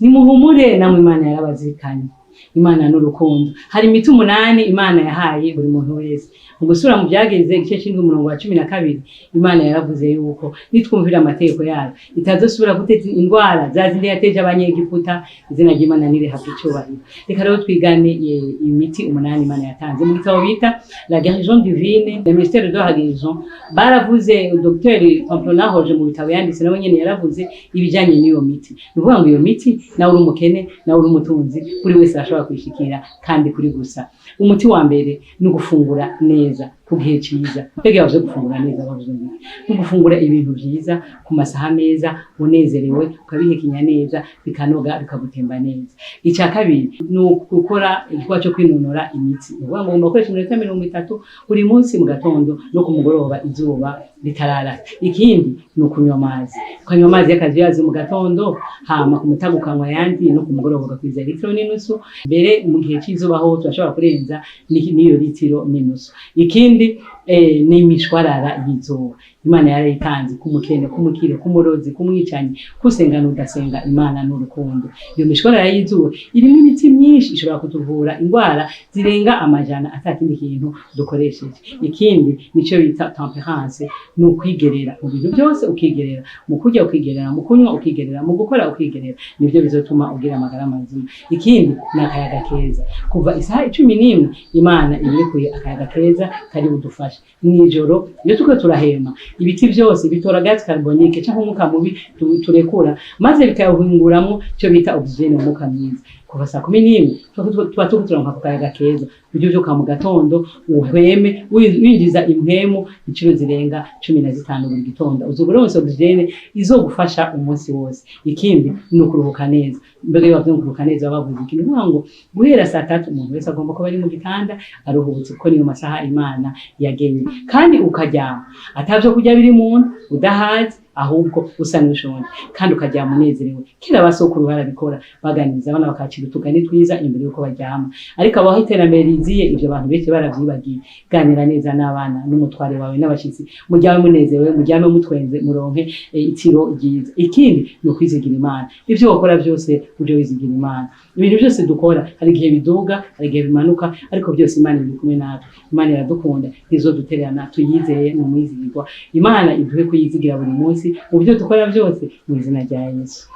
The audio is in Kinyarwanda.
nimuhumure namwe Imana yarabazirikanye. Imana n'urukundo. Hari imiti 8 Imana yahaye buri muntu wese. Mu gusura mu byageze igice cy'indwi umurongo wa 12 Imana yaravuze yuko nitwumvira amategeko yayo itazosubira guteza indwara zazindi yateje abanyegiputa, izina ry'Imana nire hafi cyubahiro. Reka rero twigane imiti 8 Imana yatanze mu gitabo bita La guérison divine, le mystère de la guérison. Baravuze Dr. Pamplona Hoje mu bitabo yanditse nabo nyene yaravuze ibijanye n'iyo miti. Nuvuga ngo iyo miti nawe uri umukene nawe uri umutunzi buri wese ashobora kwishikira kandi kuri gusa. Umuti wa mbere ni gufungura neza ku gihe cyiza. Mbega yavuze gufungura neza bavuze ngo ni gufungura ibintu byiza ku masaha meza, unezerewe ukabihekenya neza bikanoga bikagutemba neza. Icya kabiri ni gukora igikorwa cyo kwinonora imitsi. Nuvuga ngo ukoresha iminota 30 buri munsi mu gatondo no ku mugoroba izuba ritarara. Ikindi ni ukunywa amazi. Ukanywa amazi y'akazuyazi mu gatondo, hama ku mutaga ukanywa yandi no ku mugoroba ugakwiza litiro n'inusu. Mbere mu gihe cy'izuba ho turashobora kurenza n'iyo litiro n'inusu. Ikindi ni imishwarara y'izuba. Imana yarayitanze kumukene, kumukire, kumurozi, kumwicanyi, kusengana udasenga Imana n'urukundo. Iyo mishwarara y'izuba irimo imiti myinshi ishobora kutuvura indwara zirenga amajana atakindi kintu dukoresheje. Ikindi nico bita temperance, ni ukwigerera mu bintu byose, ukigerera mu kurya, ukigerera mu kunywa, ukigerera mu gukora, ukigerera. Nibyo bizotuma ugira amagara mazima. Ikindi ni akayaga keza. Kuva isaha 11 Imana ibikuye akayaga keza kari budufashe. Nijoro iyo tuko turahema ibiti byose bitora gaz carbonique cyangwa umwuka mubi turekura maze bikayahunguramo cyo bita oxygene mu mwuka mwiza. Kuva saa 11 tuba turonka akayaga keza. Ujye ubyuka mu gatondo uheme winjiza impemu incuro zirenga 15 buri gitondo. Uzuburonse oxygene izogufasha umunsi wose. Ikindi ni ukuruhuka neza. Mbega iyo bavuze kuruhuka neza bavuze ikintu ngo guhera saa 3 umuntu wese agomba kuba ari mu gitanda aruhubutse ko niyo masaha Imana yagennye. Kandi ukaryama atavyo kujya biri mu nda udahaze, ahubwo usa n'ushonje kandi ukajya munezerewe. Kira basokuru barabikora baganiza abana bakacira utugani twiza imbere yuko baryama. Ariko abaho iterambere riziye ibyo abantu benshi baravyibagiye. Ganira neza n'abana n'umutware wawe n'abashitsi, mujyawe munezerewe, mujyame mutwenze, muronke itiro ryiza. Ikindi ni ukwizigira Imana. Ibyo wakora byose uje wizigira Imana. Ibintu byose dukora hari igihe biduga, hari igihe bimanuka, ariko byose Imana iri kumwe natwe. Imana iradukunda, izodutererana, tuyizeye mu mwizigirwa. Imana iduhe kuyizigira buri munsi mu byo dukora byose mu izina rya Yesu.